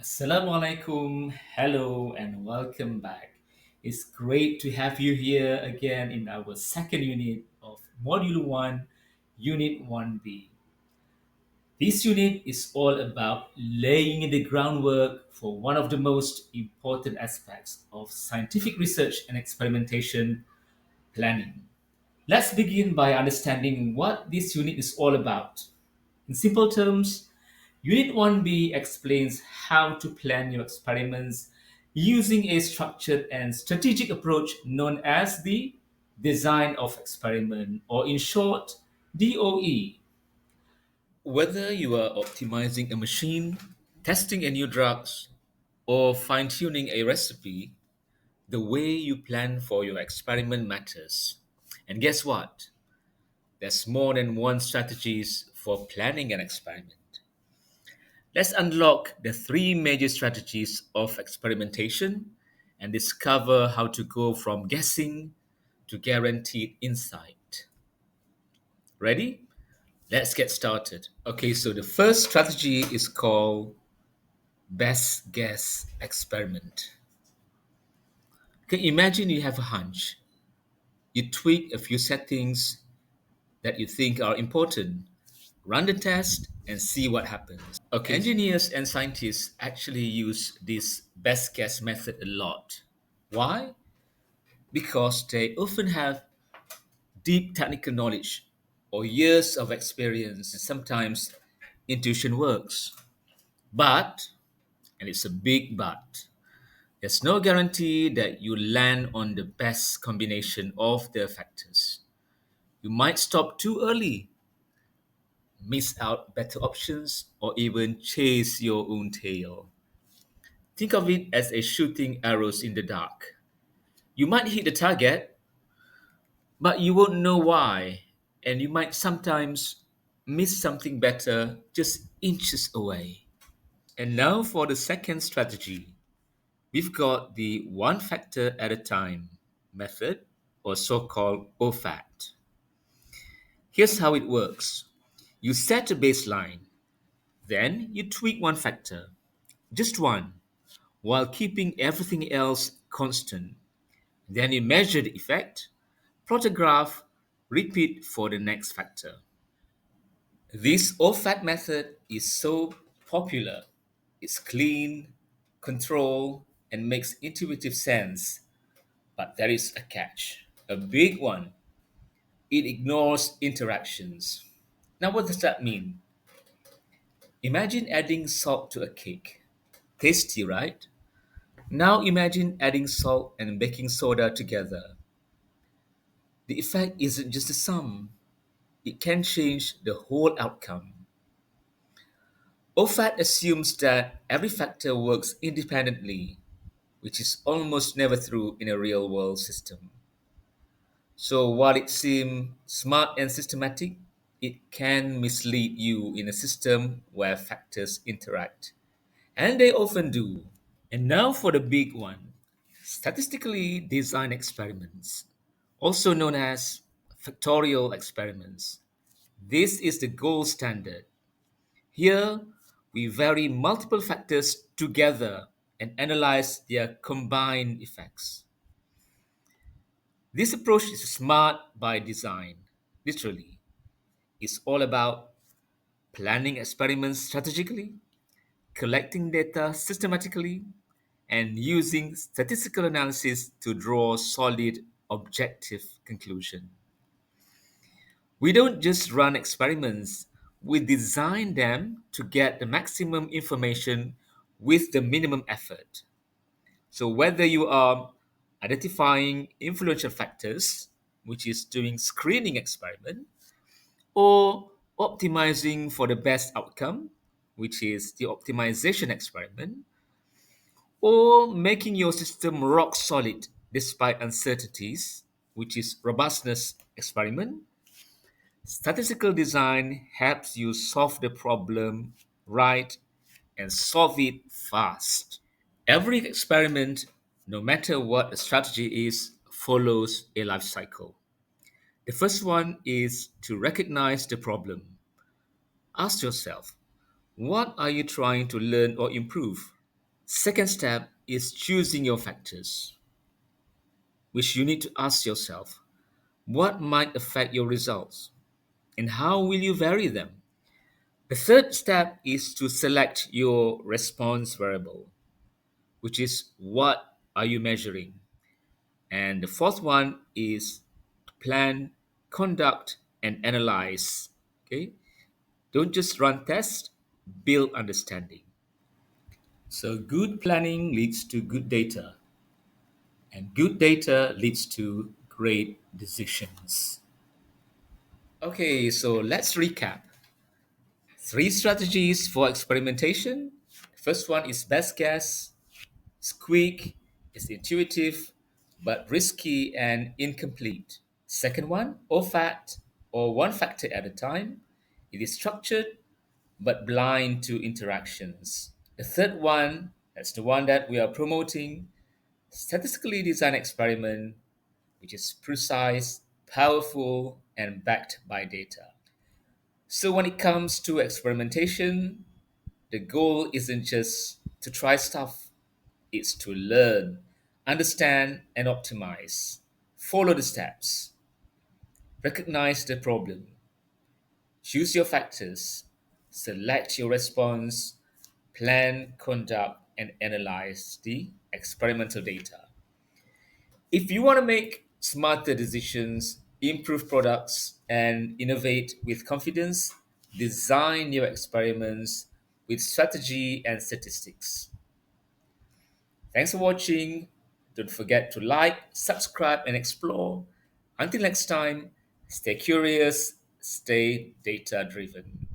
Assalamu alaikum, hello, and welcome back. It's great to have you here again in our second unit of Module 1, Unit 1B. This unit is all about laying the groundwork for one of the most important aspects of scientific research and experimentation planning. Let's begin by understanding what this unit is all about. In simple terms, Unit 1B explains how to plan your experiments using a structured and strategic approach known as the design of experiment, or in short, DOE. Whether you are optimizing a machine, testing a new drugs, or fine tuning a recipe, the way you plan for your experiment matters. And guess what? There's more than one strategies for planning an experiment. Let's unlock the three major strategies of experimentation and discover how to go from guessing to guaranteed insight. Ready? Let's get started. Okay, so the first strategy is called best guess experiment. Okay, imagine you have a hunch. You tweak a few settings that you think are important, run the test, and see what happens. Okay, engineers and scientists actually use this best guess method a lot. Why? Because they often have deep technical knowledge or years of experience, and sometimes intuition works. But, and it's a big but, there's no guarantee that you land on the best combination of the factors. You might stop too early, miss out better options, or even chase your own tail. Think of it as a shooting arrows in the dark. You might hit the target, but you won't know why, and you might sometimes miss something better just inches away. And now for the second strategy. We've got the one factor at a time method, or so called OFAT. Here's how it works: you set a baseline, then you tweak one factor, just one, while keeping everything else constant. Then you measure the effect, plot a graph, repeat for the next factor. This OFAC method is so popular. It's clean, controlled, and makes intuitive sense. But there is a catch, a big one. It ignores interactions. Now, what does that mean? Imagine adding salt to a cake. Tasty, right? Now imagine adding salt and baking soda together. The effect isn't just a sum, it can change the whole outcome. OFAT assumes that every factor works independently, which is almost never true in a real world system. So while it seems smart and systematic, it can mislead you in a system where factors interact. And they often do. And now for the big one: statistically designed experiments, also known as factorial experiments. This is the gold standard. Here, we vary multiple factors together and analyze their combined effects. This approach is smart by design, literally. It's all about planning experiments strategically, collecting data systematically, and using statistical analysis to draw solid, objective conclusion. We don't just run experiments, we design them to get the maximum information with the minimum effort. So whether you are identifying influential factors, which is doing screening experiment, or optimizing for the best outcome, which is the optimization experiment, or making your system rock solid despite uncertainties, which is robustness experiment, statistical design helps you solve the problem right and solve it fast. Every experiment, no matter what the strategy is, follows a life cycle. The first one is to recognize the problem. Ask yourself, what are you trying to learn or improve? Second step is choosing your factors, which you need to ask yourself what might affect your results and how will you vary them? The third step is to select your response variable, which is what are you measuring? And the fourth one is plan, conduct, and analyze. Okay? Don't just run tests, build understanding. So, good planning leads to good data, and good data leads to great decisions. Okay, so let's recap. Three strategies for experimentation. First one is best guess. It's quick, it's intuitive, but risky and incomplete. Second one, OFAT, or one factor at a time. It is structured but blind to interactions. The third one, that's the one that we are promoting, statistically designed experiment, which is precise, powerful, and backed by data. So when it comes to experimentation, the goal isn't just to try stuff, it's to learn, understand, and optimize. Follow the steps, recognize the problem, choose your factors, select your response, plan, conduct, and analyze the experimental data. If you want to make smarter decisions, improve products, and innovate with confidence, design your experiments with strategy and statistics. Thanks for watching. Don't forget to like, subscribe, and explore. Until next time, stay curious, stay data driven.